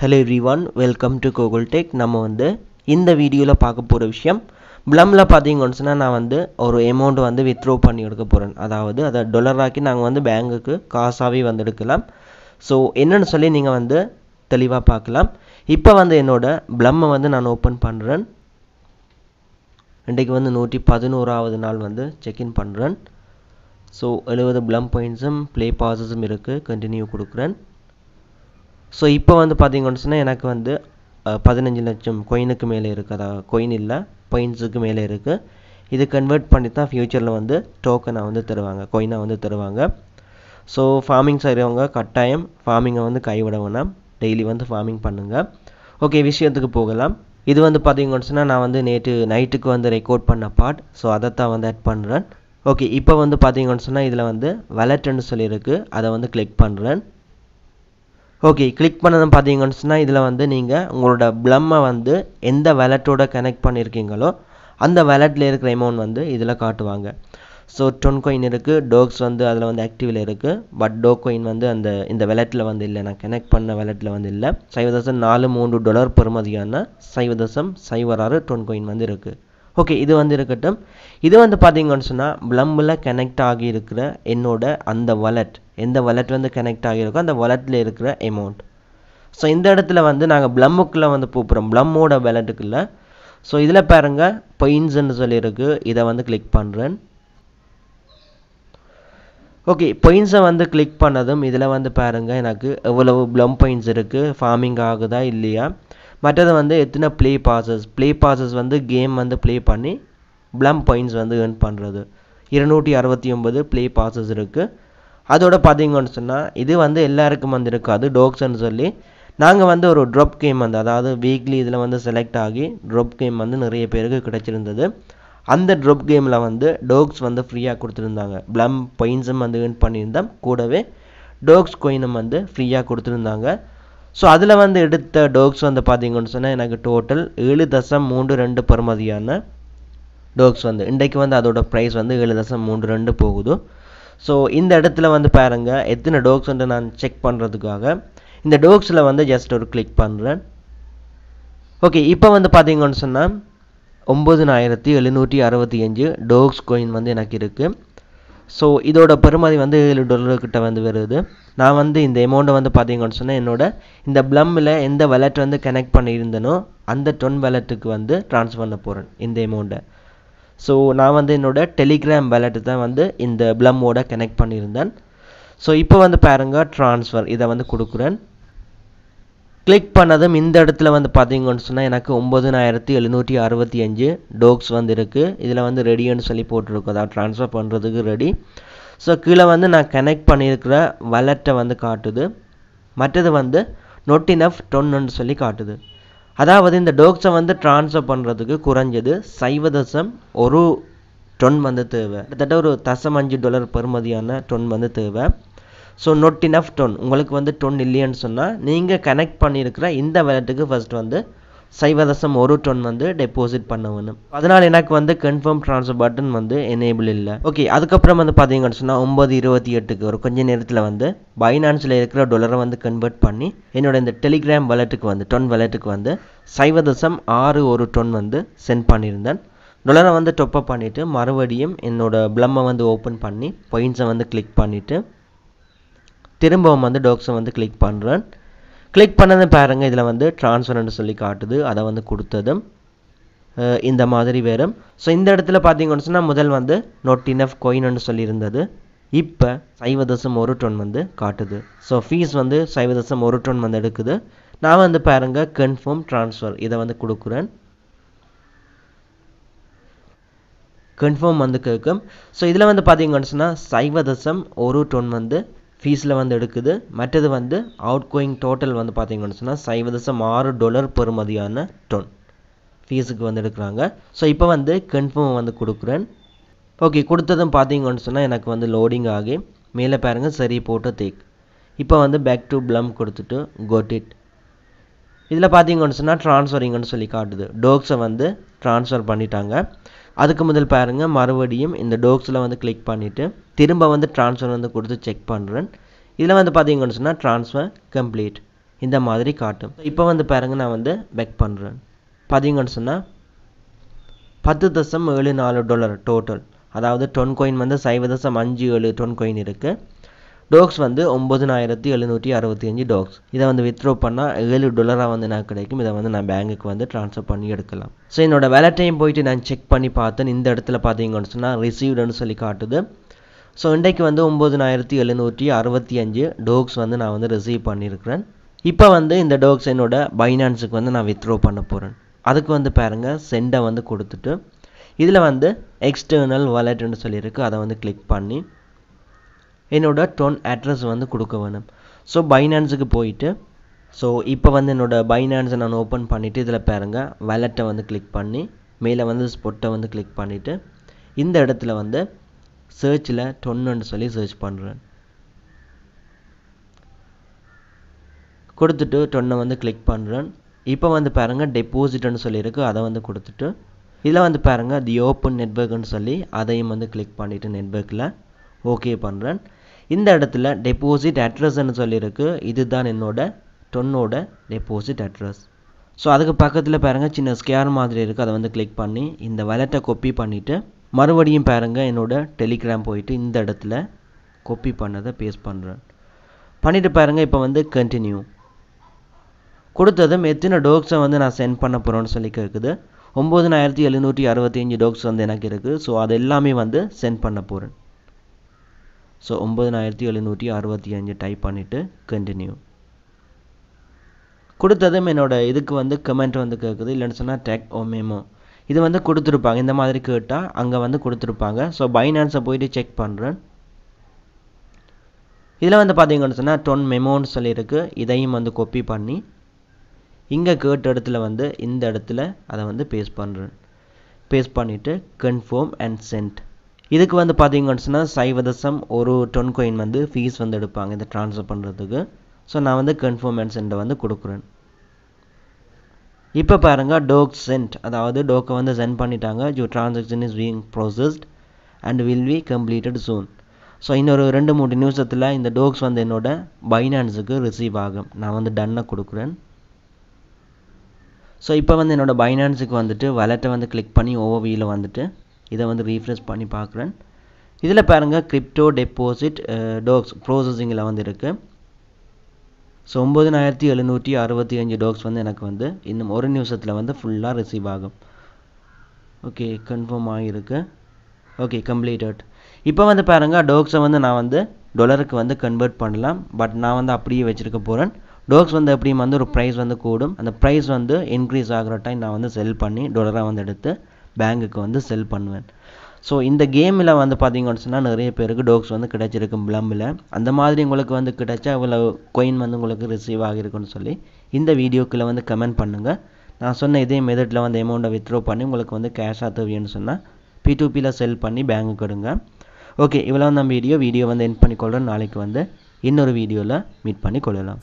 Hello everyone, welcome to Google Tech. நம்ம வந்து இந்த வீடியோல பார்க்க போற விஷயம் Blumல பாத்தீங்கன்னு சொன்னா நான் வந்து ஒரு அமௌண்ட் வந்து withdraw பண்ணி எடுக்க போறேன். அதாவது அத டாலர் ஆக்கி நாங்க வந்து பேங்க்குக்கு காசாவே வந்து எடுக்கலாம். சோ என்னன்னு சொல்லி நீங்க வந்து தெளிவா பார்க்கலாம். இப்போ வந்து என்னோட Blum வந்து நான் ஓபன் பண்றேன். இன்னைக்கு வந்து 111வது நாள் வந்து செக் இன் பண்றேன். சோ 70 Blum pointsம் play passes இருக்கு. கண்டினியூ கொடுக்கிறேன். ஸோ இப்போ வந்து பார்த்தீங்கன்னு சொன்னால் எனக்கு வந்து 15 லட்சம் கொயினுக்கு மேலே இருக்குது. அதாவது கொயின் இல்லை பாயிண்ட்ஸுக்கு மேலே இருக்குது. இது கன்வெர்ட் பண்ணி தான் ஃப்யூச்சரில் வந்து டோக்கனை வந்து தருவாங்க, கொயினை வந்து தருவாங்க. ஸோ ஃபார்மிங் செய்கிறவங்க கட்டாயம் ஃபார்மிங்கை வந்து கைவிட வேணாம், டெய்லி வந்து ஃபார்மிங் பண்ணுங்கள். ஓகே, விஷயத்துக்கு போகலாம். இது வந்து பார்த்தீங்கன்னு சொன்னால் நான் வந்து நேற்று நைட்டுக்கு வந்து ரெக்கார்ட் பண்ண பார்ட். ஸோ அதைத்தான் வந்து ஆட் பண்ணுறேன். ஓகே, இப்போ வந்து பார்த்தீங்கன்னு சொன்னால் இதில் வந்து வாலெட்னு சொல்லியிருக்கு, அதை வந்து கிளிக் பண்ணுறேன். ஓகே, கிளிக் பண்ணதும் பார்த்தீங்கன்னு சொன்னால் இதில் வந்து நீங்கள் உங்களோட Blumமை வந்து எந்த வேலட்டோட கனெக்ட் பண்ணியிருக்கீங்களோ அந்த வேலட்டில் இருக்கிற அமௌண்ட் வந்து இதில் காட்டுவாங்க. ஸோ டொன் கோயின் இருக்குது, டோக்ஸ் வந்து அதில் வந்து ஆக்டிவில் இருக்குது. பட் டோக் கோயின் வந்து இந்த வேலட்டில் வந்து இல்லை, நான் கனெக்ட் பண்ண வேலட்டில் வந்து இல்லை. $0.43 பெறுமதியான 0.06 டொன் கோயின் வந்து இருக்குது. ஓகே, இது வந்து இருக்கட்டும். இது வந்து பார்த்தீங்கன்னு சொன்னால் Blumல கனெக்ட் ஆகி இருக்கிற என்னோட அந்த வாலெட், எந்த வாலெட் வந்து கனெக்ட் ஆகியிருக்கோ அந்த வாலெட்டில் இருக்கிற அமௌண்ட். ஸோ இந்த இடத்துல வந்து நாங்கள் Blumக்குள்ளே வந்து போகிறோம், Blumோட வாலெட்டுக்குள்ளே. ஸோ இதில் பாருங்க பாயிண்ட்ஸ்ன்னு சொல்லியிருக்கு, இதை வந்து கிளிக் பண்ணுறேன். ஓகே, பாயிண்ட்ஸை வந்து கிளிக் பண்ணதும் இதில் வந்து பாருங்க எனக்கு எவ்வளவு Blum பாயிண்ட்ஸ் இருக்குது, ஃபார்மிங் ஆகுதா இல்லையா. மற்றது வந்து எத்தனை ப்ளே பாசஸ் வந்து கேம் வந்து ப்ளே பண்ணி Blum பாயிண்ட்ஸ் வந்து ஏர்ன் பண்ணுறது. 269 ப்ளே பாசஸ் இருக்குது. அதோட பார்த்தீங்கன்னு சொன்னால் இது வந்து எல்லாருக்கும் வந்து இருக்காது, டோக்ஸ்ன்னு சொல்லி நாங்கள் வந்து ஒரு ட்ராப் கேம் வந்து, அதாவது வீக்லி இதில் வந்து செலக்ட் ஆகி ட்ராப் கேம் வந்து நிறைய பேருக்கு கிடைச்சிருந்தது. அந்த ட்ராப் கேமில் வந்து டோக்ஸ் வந்து ஃப்ரீயாக கொடுத்துருந்தாங்க. Blum பாயிண்ட்ஸும் வந்து ஏர்ன் பண்ணியிருந்தோம், கூடவே டோக்ஸ் கோயினும் வந்து ஃப்ரீயாக கொடுத்துருந்தாங்க. ஸோ அதில் வந்து எடுத்த டோக்ஸ் வந்து பார்த்தீங்கன்னு சொன்னால் எனக்கு டோட்டல் 7.32 பெறுமதியான டோக்ஸ் வந்து இன்றைக்கு வந்து அதோட ப்ரைஸ் வந்து 7.32 போகுது. ஸோ இந்த இடத்துல வந்து பாருங்க எத்தனை டோக்ஸ் வந்து நான் செக் பண்ணுறதுக்காக இந்த டோக்ஸில் வந்து ஜஸ்ட் ஒரு கிளிக் பண்ணுறேன். ஓகே, இப்போ வந்து பார்த்தீங்கன்னு சொன்னால் 9765 டோக்ஸ் கோயின் வந்து எனக்கு இருக்குது. ஸோ இதோட பெறுமதி வந்து $7 கிட்ட வந்து வருது. நான் வந்து இந்த அமௌண்ட்டை வந்து பார்த்தீங்கன்னு சொன்னால் என்னோட இந்த Blumல எந்த வாலெட் வந்து கனெக்ட் பண்ணியிருந்தனோ அந்த டொன் வாலெட்டுக்கு வந்து ட்ரான்ஸ்ஃபர் பண்ண போகிறேன் இந்த அமௌண்ட்டை. ஸோ நான் வந்து என்னோட டெலிகிராம் வாலெட்டு தான் வந்து இந்த Blumோட கனெக்ட் பண்ணியிருந்தேன். ஸோ இப்போ வந்து பாருங்க ட்ரான்ஸ்ஃபர், இதை வந்து கொடுக்குறேன். கிளிக் பண்ணதும் இந்த இடத்துல வந்து பார்த்தீங்கன்னு சொன்னால் எனக்கு 9765 டோக்ஸ் வந்து இருக்குது. இதில் வந்து ரெடின்னு சொல்லி போட்டிருக்கோம், அதாவது ட்ரான்ஸ்ஃபர் பண்ணுறதுக்கு ரெடி. ஸோ கீழே வந்து நான் கனெக்ட் பண்ணியிருக்கிற வாலெட்டை வந்து காட்டுது. மற்றது வந்து not enough டொன்னு சொல்லி காட்டுது. அதாவது இந்த டோக்ஸை வந்து ட்ரான்ஸ்ஃபர் பண்ணுறதுக்கு குறைஞ்சது 0.1 டொன் வந்து தேவை, கிட்டத்தட்ட ஒரு $0.5 பெறுமதியான டொன் வந்து தேவை. ஸோ not enough டொன், உங்களுக்கு வந்து டொன் இல்லைன்னு சொன்னால் நீங்கள் கனெக்ட் பண்ணியிருக்கிற இந்த வேலெட்டுக்கு ஃபர்ஸ்ட் வந்து 0.1 டொன் வந்து டெபாசிட் பண்ண வேணும். அதனால் எனக்கு வந்து கன்ஃபார்ம் ட்ரான்ஸ்ஃபர் பட்டன் வந்து எனேபிள் இல்லை. ஓகே, அதுக்கப்புறம் வந்து பார்த்தீங்கன்னு சொன்னால் 9:28 ஒரு கொஞ்ச நேரத்தில் வந்து பைனான்ஸில் இருக்கிற டாலரை வந்து கன்வெர்ட் பண்ணி என்னோட இந்த டெலிகிராம் வாலெட்டுக்கு வந்து டொன் வாலெட்டுக்கு வந்து 0.61 டொன் வந்து சென்ட் பண்ணியிருந்தேன். டாலரை வந்து டொப்அப் பண்ணிவிட்டு மறுபடியும் என்னோட Blumமை வந்து ஓப்பன் பண்ணி பாயிண்ட்ஸை வந்து கிளிக் பண்ணிவிட்டு திரும்பவும் வந்து டோக்ஸை வந்து கிளிக் பண்ணுறேன். கிளிக் பண்ணது பாருங்க இதில் வந்து ட்ரான்ஸ்ஃபர்னு சொல்லி காட்டுது, அதை வந்து கொடுத்ததும் இந்த மாதிரி வரும். ஸோ இந்த இடத்துல பார்த்தீங்கன்னு சொன்னால் முதல் வந்து not enough கோயின்னு சொல்லியிருந்தது, இப்போ 0.1 டொன் வந்து காட்டுது. ஸோ ஃபீஸ் வந்து 0.1 டொன் வந்து எடுக்குது. நான் வந்து பாருங்க கன்ஃபார்ம் ட்ரான்ஸ்ஃபர், இதை வந்து கொடுக்குறேன். கன்ஃபார்ம் வந்து கேட்கும். ஸோ இதில் வந்து பார்த்தீங்கன்னு சொன்னால் 0.1 டொன் வந்து ஃபீஸில் வந்து எடுக்குது. மற்றது வந்து அவுட் கோயிங் டோட்டல் வந்து பார்த்தீங்கன்னு சொன்னால் $0.6 பெறுமதியான டொன் ஃபீஸுக்கு வந்து எடுக்கிறாங்க. ஸோ இப்போ வந்து கன்ஃபார்ம் வந்து கொடுக்குறேன். ஓகே, கொடுத்ததும் பார்த்தீங்கன்னு சொன்னால் எனக்கு வந்து லோடிங் ஆகி மேலே பாருங்கள் சரி போட்டு தேக். இப்போ வந்து பேக் டு Blum கொடுத்துட்டு கோட் இட். இதில் பார்த்தீங்கன்னு சொன்னால் ட்ரான்ஸ்ஃபரிங்னு சொல்லி காட்டுது, டோக்ஸை வந்து ட்ரான்ஸ்ஃபர் பண்ணிட்டாங்க. அதுக்கு முதல் பாருங்கள் மறுபடியும் இந்த டோக்ஸில் வந்து கிளிக் பண்ணிவிட்டு திரும்ப வந்து ட்ரான்ஸ்ஃபர் வந்து கொடுத்து செக் பண்ணுறேன். இதில் வந்து பார்த்தீங்கன்னு சொன்னால் ட்ரான்ஸ்ஃபர் கம்ப்ளீட். இந்த மாதிரி காட்டும். இப்போ வந்து பாருங்க நான் வந்து பெக் பண்ணுறேன். பார்த்தீங்கன்னு சொன்னால் $10.74 டோட்டல். அதாவது டொன் காயின் வந்து 0.57 டொன் காயின் இருக்குது. டோக்ஸ் வந்து 9765 டோக்ஸ். இதை வந்து வித்ட்ரோ பண்ணால் $7 வந்து நான் கிடைக்கும். இதை வந்து நான் பேங்குக்கு வந்து ட்ரான்ஸ்ஃபர் பண்ணி எடுக்கலாம். ஸோ என்னோட வேலட்டையும் போயிட்டு நான் செக் பண்ணி பார்த்தேன். இந்த இடத்துல பார்த்தீங்கன்னு சொன்னால் ரிசீவ்டுன்னு சொல்லி காட்டுது. ஸோ இன்றைக்கு வந்து 9765 டோக்ஸ் வந்து நான் வந்து ரிசீவ் பண்ணியிருக்கிறேன். இப்போ வந்து இந்த டோக்ஸ் என்னோட பைனான்ஸுக்கு வந்து நான் வித்ட்ரோ பண்ண போகிறேன். அதுக்கு வந்து பாருங்கள் சென்டை வந்து கொடுத்துட்டு இதில் வந்து எக்ஸ்டர்னல் வாலெட்னு சொல்லியிருக்கு. அதை வந்து கிளிக் பண்ணி என்னோட டொன் அட்ரஸ் வந்து கொடுக்க வேணும். ஸோ பைனான்ஸுக்கு போயிட்டு இப்போ வந்து என்னோட பைனான்ஸை நான் ஓப்பன் பண்ணிவிட்டு இதில் பாருங்கள் வாலெட்டை வந்து கிளிக் பண்ணி மேலே வந்து ஸ்பொட்டை வந்து கிளிக் பண்ணிவிட்டு இந்த இடத்துல வந்து சர்ச்சில் டொன்னு சொல்லி சர்ச் பண்ணுறேன். கொடுத்துட்டு டொன்னை வந்து கிளிக் பண்ணுறேன். இப்போ வந்து பாருங்கள் டெபாசிட்னு சொல்லியிருக்கு. அதை வந்து கொடுத்துட்டு இதில் வந்து பாருங்கள் தி ஓப்பன் நெட்வொர்க்னு சொல்லி அதையும் வந்து கிளிக் பண்ணிவிட்டு நெட்வொர்க்கில் ஓகே பண்ணுறேன். இந்த இடத்துல டெபாசிட் அட்ரஸ்ன்னு சொல்லியிருக்கு. இதுதான் என்னோட டொன்னோட டெபாசிட் அட்ரஸ். ஸோ அதுக்கு பக்கத்தில் பாருங்கள் சின்ன ஸ்கேர் மாதிரி இருக்குது. அதை வந்து கிளிக் பண்ணி இந்த வாலெட்டை காப்பி பண்ணிவிட்டு மறுபடியும் பாருங்கள் என்னோட டெலிகிராம் போயிட்டு இந்த இடத்துல காப்பி பண்ணதை பேஸ்ட் பண்ணுறேன். பண்ணிவிட்டு பாருங்கள் இப்போ வந்து கண்டினியூ கொடுத்ததும் எத்தனை டோக்ஸை வந்து நான் சென்ட் பண்ண போகிறேன்னு சொல்லி கேட்குது. 9765 டோக்ஸ் வந்து எனக்கு இருக்குது. ஸோ அது எல்லாமே வந்து சென்ட் பண்ண போகிறேன். ஸோ 9765 டைப் பண்ணிவிட்டு கண்டினியூ கொடுத்ததும் என்னோட இதுக்கு வந்து கமெண்ட் வந்து கேட்குது. இல்லைன்னு சொன்னால் டேக் ஓ மெமோ இது வந்து கொடுத்துருப்பாங்க. இந்த மாதிரி கேட்டால் அங்கே வந்து கொடுத்துருப்பாங்க. ஸோ பைனான்ஸை போயிட்டு செக் பண்ணுறேன். இதில் வந்து பார்த்தீங்கன்னு சொன்னால் டொன் மெமோன்னு சொல்லியிருக்கு. இதையும் வந்து காப்பி பண்ணி இங்கே கேட்ட இடத்துல வந்து இந்த இடத்துல அதை வந்து பேஸ்ட் பண்ணுறேன். பேஸ்ட் பண்ணிவிட்டு கன்ஃபார்ம் அண்ட் சென்ட். இதுக்கு வந்து பார்த்தீங்கன்னு சொன்னால் 0.1 டொன் காயின் வந்து ஃபீஸ் வந்து எடுப்பாங்க இதை ட்ரான்ஸ்ஃபர் பண்ணுறதுக்கு. ஸோ நான் வந்து கன்ஃபார்ம் அண்ட் சென்ட்டை வந்து கொடுக்குறேன். இப்போ பாருங்கள் டோக் சென்ட், அதாவது டோக்கை வந்து சென்ட் பண்ணிட்டாங்க. You transaction is being processed and will be completed soon. So இன்னொரு 2-3 நிமிஷத்தில் இந்த டோக்ஸ் வந்து என்னோட பைனான்ஸுக்கு ரிசீவ் ஆகும். நான் வந்து டன்னை கொடுக்குறேன். ஸோ இப்போ வந்து என்னோட பைனான்ஸுக்கு வந்துட்டு வாலெட்டை வந்து கிளிக் பண்ணி ஓவியில் வந்துட்டு இதை வந்து ரீஃப்ரெஷ் பண்ணி பார்க்குறேன். இதில் பாருங்கள் கிரிப்டோ டெபாசிட் டோக்ஸ் ப்ரோசஸிங்கில் வந்து இருக்குது. ஸோ 9765 டோக்ஸ் வந்து எனக்கு வந்து இன்னும் ஒரு நிமிஷத்தில் வந்து ஃபுல்லாக ரிசீவ் ஆகும். ஓகே கன்ஃபார்ம் ஆகிருக்கு. Okay completed. இப்போ வந்து பாருங்கள் டோக்ஸை வந்து நான் வந்து டாலருக்கு வந்து கன்வெர்ட் பண்ணலாம். பட் நான் வந்து அப்படியே வச்சுருக்க போகிறேன். டோக்ஸ் வந்து எப்படியும் வந்து ஒரு ப்ரைஸ் வந்து கூடும். அந்த ப்ரைஸ் வந்து இன்க்ரீஸ் ஆகிற டைம் நான் வந்து செல் பண்ணி டாலராக வந்து எடுத்து பேங்குக்கு வந்து செல் பண்ணுவேன். ஸோ இந்த கேமில் வந்து பார்த்தீங்கன்னு சொன்னால் நிறைய பேருக்கு டோக்ஸ் வந்து கிடைச்சிருக்கு பிளம்மில். அந்த மாதிரி உங்களுக்கு வந்து கிடைச்சா இவ்வளோ கொயின் வந்து உங்களுக்கு ரிசீவ் ஆகிருக்குன்னு சொல்லி இந்த வீடியோக்குள்ளே வந்து கமெண்ட் பண்ணுங்கள். நான் சொன்ன இதே மெத்தடில் வந்து அமௌண்ட்டை வித்ட்ரோ பண்ணி உங்களுக்கு வந்து கேஷாக தேவைன்னு சொன்னால் P2Pயில் செல் பண்ணி பேங்குக்கு எடுங்க. ஓகே இவ்வளோ நம்ம வீடியோ வந்து எண்ட் பண்ணிக்கொள்கிறேன். நாளைக்கு வந்து இன்னொரு வீடியோவில் மீட் பண்ணி கொள்ளலாம்.